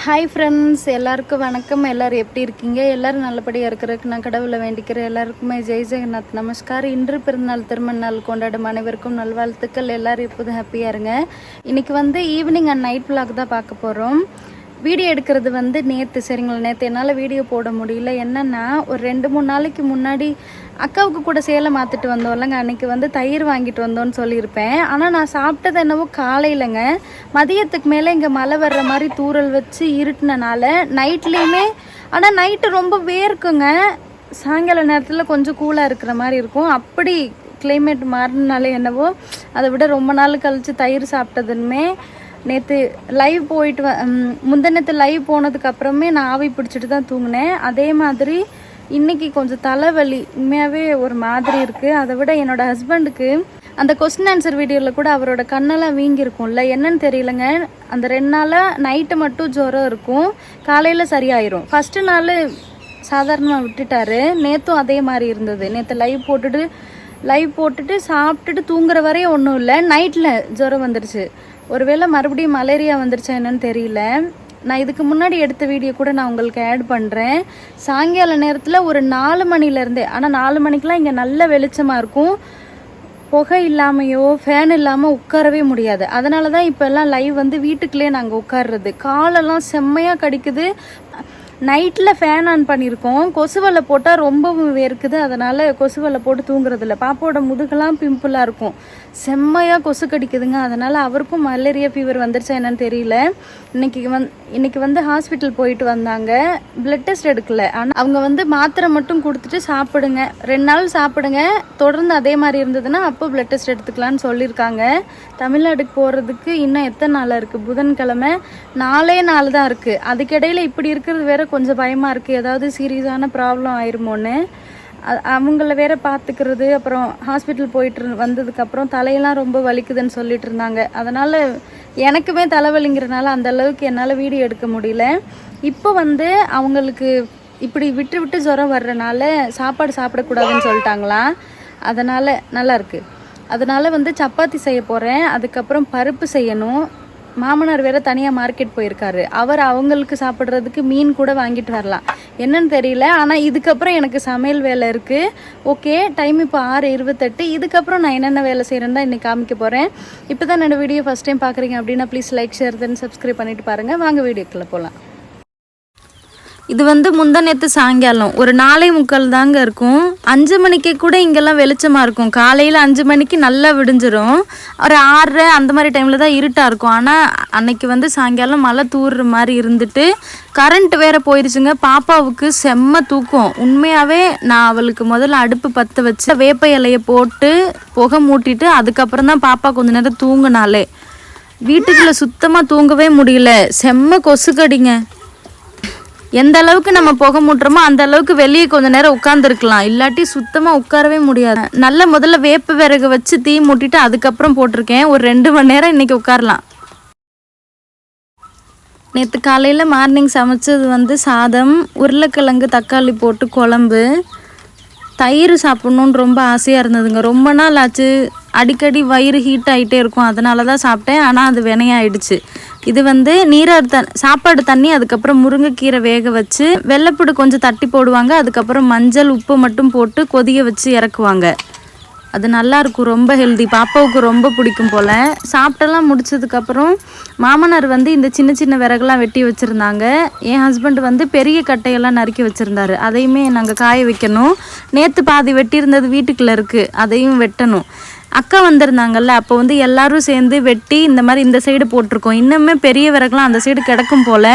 Hi friends, எல்லாருக்கும் வணக்கம். எல்லோரும் எப்படி இருக்கீங்க? எல்லோரும் நல்லபடியாக இருக்கிறதுக்கு நான் கடவுளை வேண்டிக்கிறேன். எல்லாருக்குமே ஜெய் ஜெகநாத் நமஸ்கார். இன்று பிறந்தநாள் திருமண நாள் கொண்டாடும் அனைவருக்கும் நல்வாழ்த்துக்கள். எல்லோரும் எப்போதும் ஹாப்பியாக இருங்க. இன்றைக்கி ஈவினிங் அண்ட் நைட் விளாக் தான் பார்க்க போகிறோம். வீடியோ எடுக்கிறது நேற்று சரிங்களா. நேற்று என்னால் வீடியோ போட முடியல. என்னென்னா ஒரு 2-3 நாளைக்கு முன்னாடி அக்காவுக்கு கூட சேலை மாற்றிட்டு வந்தோம்லங்க. அன்றைக்கி தயிர் வாங்கிட்டு வந்தோன்னு சொல்லியிருப்பேன். ஆனால் நான் சாப்பிட்டது என்னவோ காலையிலங்க. மதியத்துக்கு மேலே இங்கே மழை வர்ற மாதிரி தூறல் வச்சு இருட்டினால நைட்லேயுமே, ஆனால் நைட்டு ரொம்ப வேர்க்குங்க. சாயங்கால நேரத்தில் கொஞ்சம் கூலாக இருக்கிற மாதிரி இருக்கும். அப்படி கிளைமேட் மாறினாலே என்னவோ அதை விட ரொம்ப நாள் கழித்து தயிர் சாப்பிட்டதுமே நேற்று லைவ் போயிட்டு முந்தினத்து லைவ் போனதுக்கப்புறமே நான் ஆவி பிடிச்சிட்டு தான் தூங்கினேன். அதே மாதிரி இன்றைக்கி கொஞ்சம் தலைவலி உண்மையாகவே ஒரு மாதிரி இருக்குது. அதை விட என்னோடய ஹஸ்பண்டுக்கு அந்த கொஸ்டின் ஆன்சர் வீடியோவில் கூட அவரோட கண்ணெல்லாம் வீங்கியிருக்கும்ல, என்னன்னு தெரியலங்க. அந்த 2 நாளாக நைட்டு மட்டும் ஜுரம் இருக்கும், காலையில் சரியாயிரும். ஃபஸ்ட்டு நாள் சாதாரணமாக விட்டுட்டாரு. நேற்றும் அதே மாதிரி இருந்தது. நேற்று லைவ் போட்டுட்டு சாப்பிட்டுட்டு தூங்குற வரையும் ஒன்றும் இல்லை, நைட்டில் ஜுரம் வந்துடுச்சு. ஒருவேளை மறுபடியும் மலேரியா வந்துருச்சா என்னன்னு தெரியல. நான் இதுக்கு முன்னாடி எடுத்த வீடியோ கூட நான் உங்களுக்கு ஆட் பண்ணுறேன். சாயங்கால நேரத்தில் ஒரு 4 மணிலேருந்தே, ஆனால் 4 மணிக்கெலாம் இங்கே நல்ல வெளிச்சமாக இருக்கும். புகை இல்லாமையோ ஃபேன் இல்லாமல் உட்காரவே முடியாது. அதனால தான் இப்போல்லாம் லைவ் வீட்டுக்குள்ளேயே நாங்கள் உட்கார்றது. காலெல்லாம் செம்மையாக கடிக்குது. நைட்டில் ஃபேன் ஆன் பண்ணியிருக்கோம். கொசுவலை போட்டால் ரொம்பவும் வேர்க்குது. அதனால் கொசுவலை போட்டு தூங்குறதில்ல. பாப்பாவோட முதுகெல்லாம் பிம்பிளாக இருக்கும். செம்மையாக கொசு கடிக்குதுங்க. அதனால் அவருக்கும் மலேரியா ஃபீவர் வந்துருச்சா என்னன்னு தெரியல. இன்னைக்கு ஹாஸ்பிட்டல் போயிட்டு வந்தாங்க. பிளட் டெஸ்ட் எடுக்கல. ஆனால் அவங்க மாத்திரை மட்டும் கொடுத்துட்டு சாப்பிடுங்க, 2 நாள் சாப்பிடுங்க, தொடர்ந்து அதே மாதிரி இருந்ததுன்னா அப்போ பிளட் டெஸ்ட் எடுத்துக்கலான்னு சொல்லியிருக்காங்க. தமிழ்நாடுக்கு போகிறதுக்கு இன்னும் எத்தனை நாள் இருக்குது? புதன்கிழமை 4 நாள் தான் இருக்குது. அதுக்கிடையில் இப்படி இருக்கிறது வேற கொஞ்சம் பயமாக இருக்குது. ஏதாவது சீரியஸான ப்ராப்ளம் ஆயிருமோன்னு அவங்கள வேற பார்த்துக்கிறது. அப்புறம் ஹாஸ்பிட்டல் போயிட்டு வந்ததுக்கப்புறம் தலையெல்லாம் ரொம்ப வலிக்குதுன்னு சொல்லிட்டு இருந்தாங்க. அதனால் எனக்குமே தலைவலிங்கிறனால அந்த அளவுக்கு என்னால் வீடியோ எடுக்க முடியல. இப்போ அவங்களுக்கு இப்படி விட்டு விட்டு ஜுரம் வர்றனால சாப்பாடு சாப்பிடக்கூடாதுன்னு சொல்லிட்டாங்களா. அதனால் நல்லாயிருக்கு. அதனால் சப்பாத்தி செய்ய போகிறேன். அதுக்கப்புறம் பருப்பு செய்யணும். மாமனார் வேறு தனியாக மார்க்கெட் போயிருக்காரு. அவங்களுக்கு சாப்பிட்றதுக்கு மீன் கூட வாங்கிட்டு வரலாம், என்னன்னு தெரியல. ஆனால் இதுக்கப்புறம் எனக்கு சமையல் வேலை இருக்குது. ஓகே, டைம் இப்போ 6:28. இதுக்கப்புறம் நான் என்னென்ன வேலை செய்கிறேன்னு தான் இன்றைக்கி காமிக்க போகிறேன். இப்போ தான் என்னோடய வீடியோ ஃபஸ்ட் டைம் பார்க்குறீங்க அப்படின்னா please like, share, then subscribe பண்ணிவிட்டு பாருங்கள். வாங்க வீடியோக்குள்ளே போகலாம். இது முந்தானேத்து சாயங்காலம் ஒரு 4:45 தாங்க இருக்கும். 5 மணிக்கே கூட இங்கெல்லாம் வெளிச்சமாக இருக்கும். காலையில் 5 மணிக்கு நல்லா விடிஞ்சிரும். ஒரு 6:30 அந்த மாதிரி டைமில் தான் இருட்டாக இருக்கும். ஆனால் அன்னைக்கு சாயங்காலம் மழை தூறுற மாதிரி இருந்துட்டு கரண்ட் வேறு போயிடுச்சுங்க. பாப்பாவுக்கு செம்ம தூக்கம். உண்மையாகவே நான் அவளுக்கு முதல்ல அடுப்பு பற்ற வச்சு வேப்ப இலையை போட்டு புகை மூட்டிட்டு அதுக்கப்புறம் தான் பாப்பா கொஞ்ச நேரம் தூங்குனாலே. வீட்டுக்குள்ளே சுத்தமாக தூங்கவே முடியல. செம்ம கொசு கடிங்க. எந்த அளவுக்கு நம்ம புகை மூட்டுறோமோ அந்த அளவுக்கு வெளியே கொஞ்ச நேரம் உட்காந்துருக்கலாம், இல்லாட்டி சுத்தமாக உட்காரவே முடியாது. நல்ல முதல்ல வேப்ப விறகு வச்சு தீ மூட்டிட்டு அதுக்கப்புறம் போட்டிருக்கேன். ஒரு 2 மணி நேரம் இன்றைக்கி உட்காரலாம். நேற்று காலையில் மார்னிங் சமைச்சது சாதம், உருளைக்கிழங்கு தக்காளி போட்டு குழம்பு, தயிர் சாப்பிட்ணுன்னு ரொம்ப ஆசையாக இருந்ததுங்க. ரொம்ப நாள் ஆச்சு. அடிக்கடி வயிறு ஹீட் ஆகிட்டே இருக்கும். அதனால தான் சாப்பிட்டேன். ஆனால் அது வினையாயிடுச்சு. இது சாப்பாடு தண்ணி, அதுக்கப்புறம் முருங்கைக்கீரை வேக வச்சு வெள்ளைப்பூடு கொஞ்சம் தட்டி போடுவாங்க. அதுக்கப்புறம் மஞ்சள் உப்பு மட்டும் போட்டு கொதிய வச்சு இறக்குவாங்க. அது நல்லாயிருக்கும், ரொம்ப ஹெல்தி. பாப்பாவுக்கு ரொம்ப பிடிக்கும் போல். சாப்பிட்டெல்லாம் முடிச்சதுக்கப்புறம் மாமனார் இந்த சின்ன சின்ன விறகுலாம் வெட்டி வச்சுருந்தாங்க. என் ஹஸ்பண்ட் பெரிய கட்டையெல்லாம் நறுக்கி வச்சுருந்தாரு. அதையுமே நாங்கள் காய வைக்கணும். நேற்று பாதி வெட்டியிருந்தது வீட்டுக்குள்ளே இருக்குது, அதையும் வெட்டணும். அக்கா வந்திருந்தாங்கல்ல, அப்போ எல்லாரும் சேர்ந்து வெட்டி இந்த மாதிரி இந்த சைடு போட்டிருக்கோம். இன்னுமே பெரிய விறகுலாம் அந்த சைடு கிடக்கும் போல்.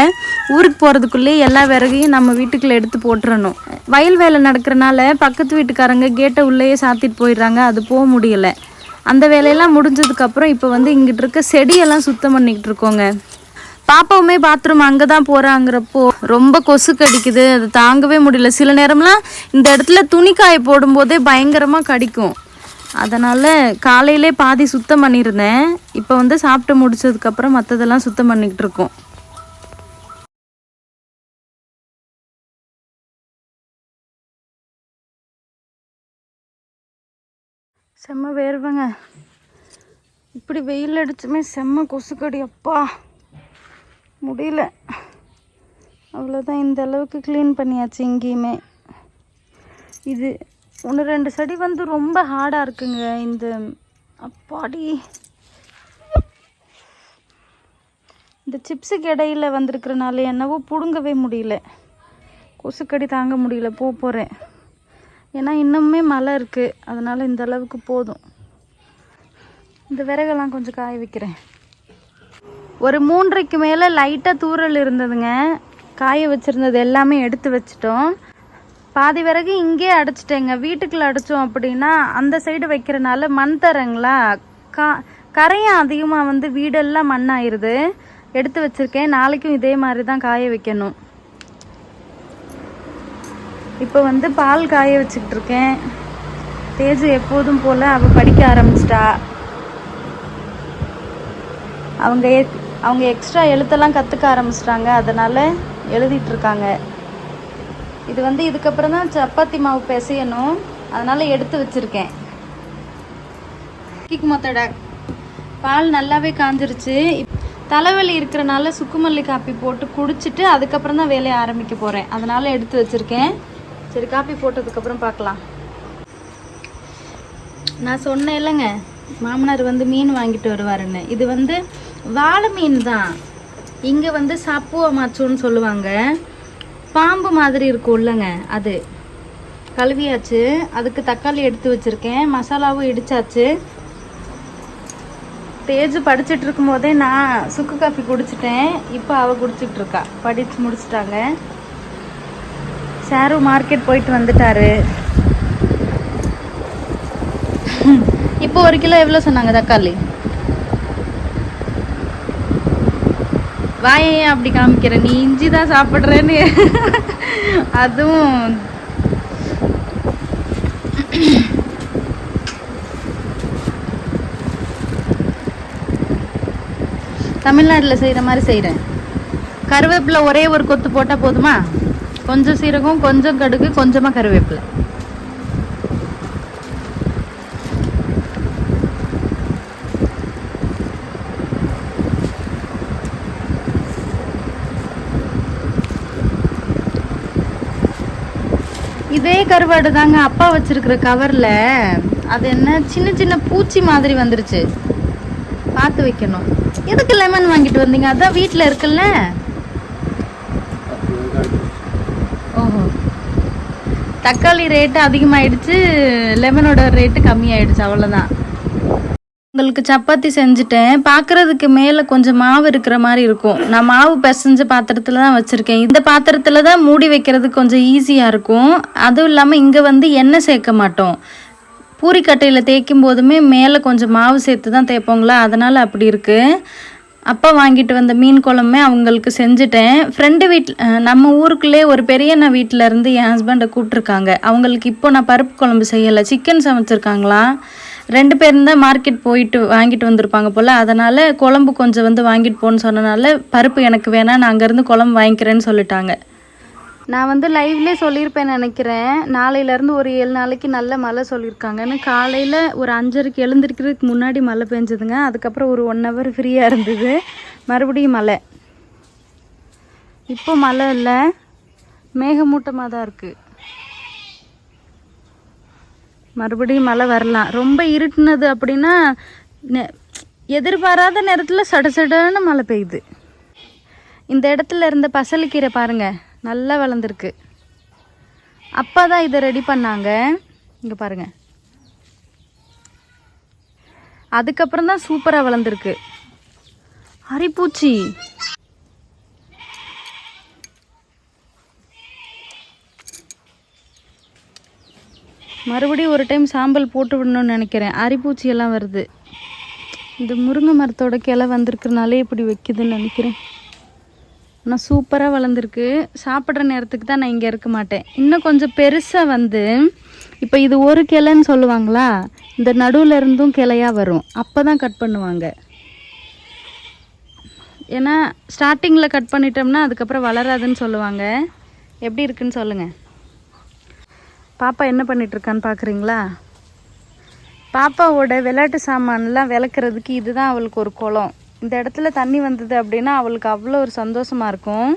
ஊருக்கு போகிறதுக்குள்ளேயே எல்லா விறகையும் நம்ம வீட்டுக்குள்ளே எடுத்து போட்டுறணும். வயல் வேலை நடக்கிறனால பக்கத்து வீட்டுக்காரங்க கேட்டை உள்ளேயே சாத்திட்டு போயிடுறாங்க. அது போக முடியலை. அந்த வேலையெல்லாம் முடிஞ்சதுக்கப்புறம் இப்போ இங்கிட்டு இருக்க செடியெல்லாம் சுத்தம் பண்ணிக்கிட்டு இருக்கோங்க. பாப்பாவுமே பாத்ரூம் அங்கே தான் போகிறாங்கிறப்போ ரொம்ப கொசு கடிக்குது. அது தாங்கவே முடியல. சில நேரம்லாம் இந்த இடத்துல துணி காய போடும்போதே பயங்கரமாக கடிக்கும். அதனால் காலையிலே பாதி சுத்தம் பண்ணியிருந்தேன். இப்போ சாப்பிட்டு முடிச்சதுக்கப்புறம் மற்றதெல்லாம் சுத்தம் பண்ணிக்கிட்டு இருக்கோம். செம்ம வேர்வைங்க. இப்படி வெயில் அடிச்சுமே செம்ம கொசுக்கடி. அப்பா முடியல. அவ்வளோதான். இந்த அளவுக்கு க்ளீன் பண்ணியாச்சு இங்கேயுமே. இது 1-2 செடி வந்து ரொம்ப ஹார்டாக இருக்குங்க. இந்த அப்பாடி இந்த சிப்ஸுக்கு இடையில வந்திருக்கிறனால என்னவோ பிடுங்கவே முடியல. கொசுக்கடி தாங்க முடியல. போகிறேன். ஏன்னா இன்னுமே மழை இருக்குது, அதனால் இந்த அளவுக்கு போதும். இந்த விறகெல்லாம் கொஞ்சம் காய வைக்கிறேன். ஒரு 3:30க்கு மேலே லைட்டாக தூறல் இருந்ததுங்க. காய வச்சுருந்தது எல்லாமே எடுத்து வச்சிட்டோம். பாதி விறகு இங்கே அடைச்சிட்டேங்க. வீட்டுக்குள்ளே அடைச்சோம் அப்படின்னா அந்த சைடு வைக்கிறனால மண் தரங்களா, கரையும் அதிகமாக வந்து வீடெல்லாம் மண் ஆயிடுது. எடுத்து வச்சுருக்கேன். நாளைக்கும் இதே மாதிரி தான் காய வைக்கணும். இப்போ வந்து பால் காய வச்சுக்கிட்டு இருக்கேன். தேஜு எப்போதும் போல் அவள் படிக்க ஆரம்பிச்சிட்டா. அவங்க எக்ஸ்ட்ரா எழுத்தெல்லாம் கற்றுக்க ஆரம்பிச்சிட்டாங்க, அதனால் எழுதிட்டுருக்காங்க. இது வந்து இதுக்கப்புறம் தான் சப்பாத்தி மாவு பிசையணும், அதனால் எடுத்து வச்சுருக்கேன். கிக் மொத்தட பால் நல்லாவே காஞ்சிருச்சு. தலைவலி இருக்கிறனால சுக்குமல்லி காப்பி போட்டு குடிச்சிட்டு அதுக்கப்புறம் தான் வேலையை ஆரம்பிக்க போகிறேன், அதனால் எடுத்து வச்சுருக்கேன். சரி, காப்பி போட்டதுக்கப்புறம் பார்க்கலாம். நான் சொன்னேன் இல்லைங்க, மாமனார் வந்து மீன் வாங்கிட்டு வருவாருன்னு. இது வந்து வாழை மீன் தான். இங்கே வந்து சப்புவ மாச்சோன்னு சொல்லுவாங்க. பாம்பு மாதிரி இருக்கும் இல்லைங்க, அது கழுவியாச்சு. அதுக்கு தக்காளி எடுத்து வச்சுருக்கேன். மசாலாவும் இடிச்சாச்சு. தேஜு படிச்சுட்டு இருக்கும் போதே நான் சுக்கு காப்பி குடிச்சிட்டேன். இப்போ அவள் குடிச்சிட்டு இருக்கா. படித்து முடிச்சிட்டாங்க. சாரு மார்க்கெட் போயிட்டு வந்துட்டாரு. இப்போ 1 கிலோ எவ்வளோ சொன்னாங்க தக்காளி? வாயே அப்படி காமிக்கிற, நீ இஞ்சி தான் சாப்பிட்றேன்னு. அதுவும் தமிழ்நாட்டில் செய்கிற மாதிரி செய்கிறேன். கருவேப்பிலை ஒரே ஒரு கொத்து போட்டால் போதுமா? கொஞ்சம் சீரகம், கொஞ்சம் கடுகு, கொஞ்சமாக கருவேப்பிலை. இதே கருவாடு தாங்க அப்பா வச்சிருக்கிற கவரில். அது என்ன சின்ன சின்ன பூச்சி மாதிரி வந்துருச்சு, பார்த்து வைக்கணும். எதுக்கு லெமன் வாங்கிட்டு வந்தீங்க? அதான் வீட்டில் இருக்குல்ல. ஓஹோ, தக்காளி ரேட்டு அதிகமாகிடுச்சு, லெமனோட ரேட்டு கம்மியாயிடுச்சு, அவ்வளோதான். உங்களுக்கு சப்பாத்தி செஞ்சுட்டேன். பார்க்குறதுக்கு மேலே கொஞ்சம் மாவு இருக்கிற மாதிரி இருக்கும். நான் மாவு பிசைஞ்ச பாத்திரத்தில் தான் வச்சுருக்கேன். இந்த பாத்திரத்தில் தான் மூடி வைக்கிறதுக்கு கொஞ்சம் ஈஸியாக இருக்கும். அதுவும் இல்லாமல் இங்கே வந்து எண்ணெய் சேர்க்க மாட்டோம். பூரிக்கட்டையில் தேய்க்கும் போதுமே மேலே கொஞ்சம் மாவு சேர்த்து தான் தேய்ப்போங்களா, அதனால் அப்படி இருக்குது. அப்பா வாங்கிட்டு வந்த மீன் குழம்புமே அவங்களுக்கு செஞ்சுட்டேன். ஃப்ரெண்டு வீட்டில், நம்ம ஊருக்குள்ளே ஒரு பெரியண்ணா வீட்டில் இருந்து என் ஹஸ்பண்டை கூப்பிட்ருக்காங்க. அவங்களுக்கு இப்போ நான் பருப்பு குழம்பு செய்யலை, சிக்கன் சமைச்சிருக்காங்களாம். 2 பேரும் தான் மார்க்கெட் போயிட்டு வாங்கிட்டு வந்திருப்பாங்க போல். அதனால் குழம்பு கொஞ்சம் வந்து வாங்கிட்டு போன்னு சொன்னனால பருப்பு எனக்கு வேணாம், நான் அங்கேருந்து குழம்பு வாங்கிக்கிறேன்னு சொல்லிட்டாங்க. நான் வந்து லைவ்லேயே சொல்லியிருப்பேன் நினைக்கிறேன். நாளையிலேருந்து ஒரு 7 நாளைக்கு நல்ல மழை சொல்லியிருக்காங்கன்னு. காலையில் ஒரு 5:30க்கு எழுந்திருக்கிறதுக்கு முன்னாடி மழை பெஞ்சதுங்க. அதுக்கப்புறம் ஒரு 1 ஹவர் ஃப்ரீயாக இருந்தது. மறுபடியும் மழை. இப்போ மழை இல்லை, மேகமூட்டமாக தான் இருக்குது. மறுபடியும் மழை வரலாம். ரொம்ப இருட்டுனது அப்படின்னா எதிர்பாராத நேரத்தில் சடசடன்னு மழை பெய்யுது. இந்த இடத்துல இருந்த பசலிக்கீரை பாருங்கள், நல்லா வளர்ந்துருக்கு. அப்பா தான் இதை ரெடி பண்ணாங்க. இங்கே பாருங்கள், அதுக்கப்புறம் தான் சூப்பராக வளர்ந்துருக்கு. அரிப்பூச்சி மறுபடியும் ஒரு டைம் சாம்பல் போட்டு விடணும்னு நினைக்கிறேன். அரிப்பூச்சி எல்லாம் வருது. இந்த முருங்கை மரத்தோட கிளை வந்திருக்கிறனாலே இப்படி வைக்குதுன்னு நினைக்கிறேன். ஆனால் சூப்பராக வளர்ந்துருக்கு. சாப்பிட்ற நேரத்துக்கு தான் நான் இங்கே இருக்க மாட்டேன். இன்னும் கொஞ்சம் பெருசாக வந்து இப்போ இது ஒரு கிளைன்னு சொல்லுவாங்களா, இந்த நடுவில் இருந்தும் கிளையாக வரும். அப்போ தான் கட் பண்ணுவாங்க. ஏன்னா ஸ்டார்டிங்கில் கட் பண்ணிட்டோம்னா அதுக்கப்புறம் வளராதுன்னு சொல்லுவாங்க. எப்படி இருக்குன்னு சொல்லுங்கள். பாப்பா என்ன பண்ணிகிட்ருக்கான்னு பார்க்குறீங்களா? பாப்பாவோட விளையாட்டு சாமான்லாம் விளக்குறதுக்கு இதுதான் அவளுக்கு ஒரு குளம். இந்த இடத்துல தண்ணி வந்தது அப்படின்னா அவளுக்கு அவ்வளோ ஒரு சந்தோஷமாக இருக்கும்.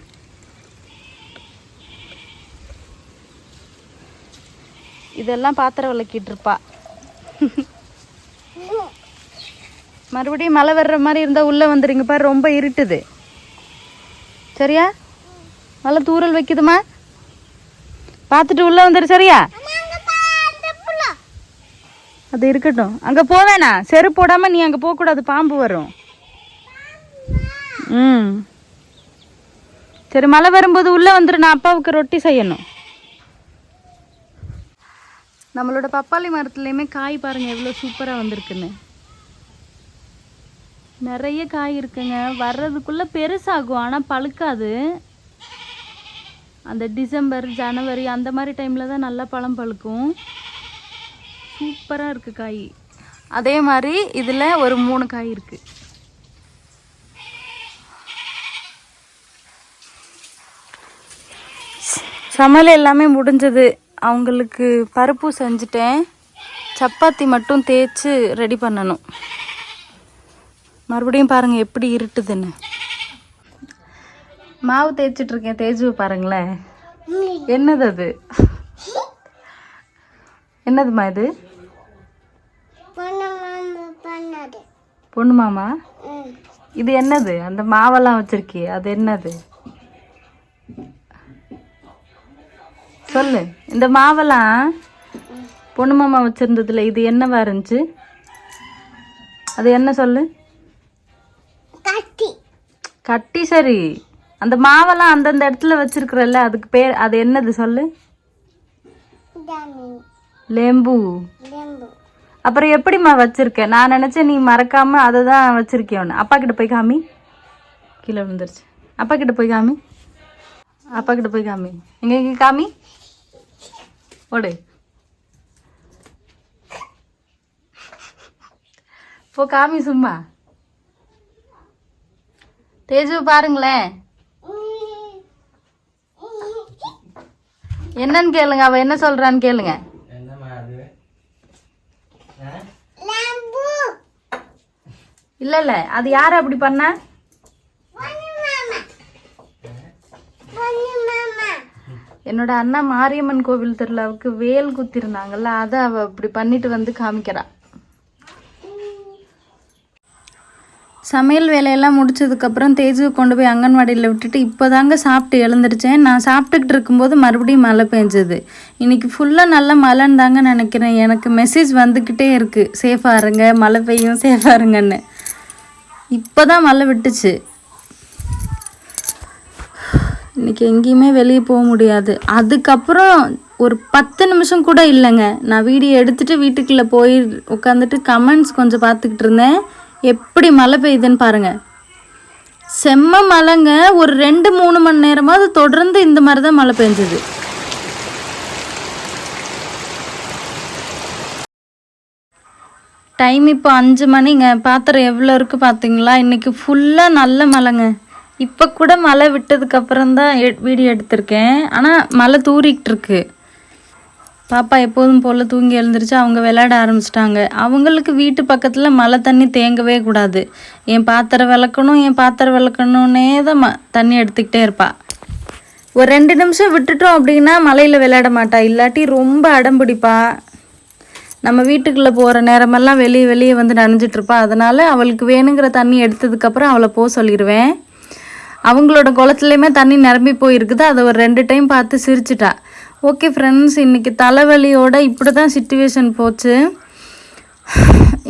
இதெல்லாம் பாத்திரம் விளக்கிட்டு இருப்பா. மறுபடியும் மழை வர்ற மாதிரி இருந்தால் உள்ளே வந்துடுங்க பாரு, ரொம்ப இருட்டுது. சரியா? மழை தூரல் வைக்குதுமா, பார்த்துட்டு உள்ளே வந்துடு. சரியா? அது இருக்கட்டும், அங்கே போவேண்ணா. செருப்பு போடாமல் நீ அங்கே போகக்கூடாது, பாம்பு வரும். சரி, மழை வரும்போது உள்ளே வந்துடு. நான் அப்பாவுக்கு ரொட்டி செய்யணும். நம்மளோட பப்பாளி மரத்துலேயுமே காய் பாருங்கள் எவ்வளோ சூப்பராக வந்திருக்குன்னு. நிறைய காய் இருக்குங்க. வர்றதுக்குள்ளே பெருசாகும், ஆனால் பழுக்காது. அந்த டிசம்பர் ஜனவரி அந்த மாதிரி டைமில் தான் நல்லா பழம் பழுக்கும். சூப்பராக இருக்குது காய். அதே மாதிரி இதில் ஒரு 3 காய் இருக்குது. சமையல் எல்லாமே முடிஞ்சது. அவங்களுக்கு பருப்பு செஞ்சுட்டேன். சப்பாத்தி மட்டும் தேய்ச்சி ரெடி பண்ணணும். மறுபடியும் பாருங்கள் எப்படி இருட்டுதுன்னு. மாவு தேய்ச்சிட்ருக்கேன். தேய்ச்சி பாருங்களேன். என்னது அது? என்னதுமா இது? பொண்ணு மாமா. இது என்னது? அந்த மாவெல்லாம் வச்சிருக்கே, அது என்னது சொல்லு. இந்த மாவெல்லாம் பொண்ணு மாமா வச்சிருந்ததுல இது என்னவா இருந்துச்சு? அது என்ன சொல்லு? கட்டி. சரி, அந்த மாவெல்லாம் அந்தந்த இடத்துல வச்சிருக்கிறல்ல, அதுக்கு பேர் அது என்னது சொல்லு? லேம்பு. அப்புறம் எப்படிம்மா வச்சிருக்க? நான் நினைச்சேன் நீ மறக்காம அதை தான் வச்சிருக்கியோன்னு. அப்பா கிட்ட போய் காமி. கீழே விழுந்துருச்சு. அப்பா கிட்ட போய் காமி. அப்பா கிட்ட போய் காமி. எங்க காமி ஓடு. போ காமி சும்மா. தேஜு பாருங்களேன். என்னன்னு கேளுங்க, அவ என்ன சொல்றான்னு கேளுங்க. இல்ல அது யாரு அப்படி பண்ண? என்னோட அண்ணா மாரியம்மன் கோவில் திருவிழாவுக்கு வேல் குத்திருந்தாங்கல்ல, அதை அவ இப்படி பண்ணிட்டு வந்து காமிக்கிறா. சமையல் வேலையெல்லாம் முடிச்சதுக்கப்புறம் தேஜுவை கொண்டு போய் அங்கன்வாடியில் விட்டுட்டு இப்போ தாங்க சாப்பிட்டு எழுந்திரிச்சேன். நான் சாப்பிட்டுக்கிட்டு இருக்கும்போது மறுபடியும் மழை பெஞ்சது. இன்றைக்கி ஃபுல்லாக நல்ல மழைன்னு தாங்க நினைக்கிறேன். எனக்கு மெசேஜ் வந்துக்கிட்டே இருக்குது, சேஃபாக இருங்க, மழை பெய்யும், சேஃபாக இருங்கன்னு. இப்போ தான் மழை விட்டுச்சு. இன்றைக்கி எங்கேயுமே வெளியே போக முடியாது. அதுக்கப்புறம் ஒரு 10 நிமிஷம் கூட இல்லைங்க, நான் வீடியோ எடுத்துகிட்டு வீட்டுக்குள்ளே போய் உட்காந்துட்டு கமெண்ட்ஸ் கொஞ்சம் பார்த்துக்கிட்டு இருந்தேன். எப்படி மழை பெய்யுதுன்னு பாருங்கள். செம்ம மழைங்க. ஒரு 2-3 மணி நேரமாவது தொடர்ந்து இந்த மாதிரி தான் மழை பெஞ்சது. டைம் இப்போ 5 மணிங்க. பாத்திரம் எவ்வளோ இருக்குது பார்த்தீங்களா? இன்றைக்கி ஃபுல்லாக நல்ல மழைங்க. இப்போ கூட மழை விட்டதுக்கப்புறம் தான் வீடியோ எடுத்திருக்கேன். ஆனால் மழை தூரிக்கிட்டு இருக்கு. பாப்பா எப்போதும் போல் தூங்கி எழுந்திரிச்சு அவங்க விளையாட ஆரம்பிச்சிட்டாங்க. அவங்களுக்கு வீட்டு பக்கத்தில் மழை தண்ணி தேங்கவே கூடாது. என் பாத்திரம் விளக்கணுன்னே தான் தண்ணி எடுத்துக்கிட்டே இருப்பாள். ஒரு 2 நிமிஷம் விட்டுட்டோம் அப்படின்னா மழையில் விளையாட மாட்டா. இல்லாட்டி ரொம்ப அடம்பிடிப்பா. நம்ம வீட்டுக்குள்ளே போகிற நேரமெல்லாம் வெளியே வந்து நனைஞ்சிட்ருப்பா. அதனால் அவளுக்கு வேணுங்கிற தண்ணி எடுத்ததுக்கப்புறம் அவளை போக சொல்லிடுவேன். அவங்களோட குளத்துலையுமே தண்ணி நிரம்பி போயிருக்குது. அதை ஒரு 2 டைம் பார்த்து சிரிச்சிட்டா. ஓகே ஃப்ரெண்ட்ஸ், இன்றைக்கி தலைவலியோட இப்படி தான் சிச்சுவேஷன் போச்சு.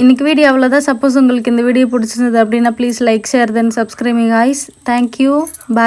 இன்றைக்கி வீடியோ அவ்வளோதான். சப்போஸ் உங்களுக்கு இந்த வீடியோ பிடிச்சிருந்தது அப்படின்னா please like, share, then subscribing guys. Thank you, bye.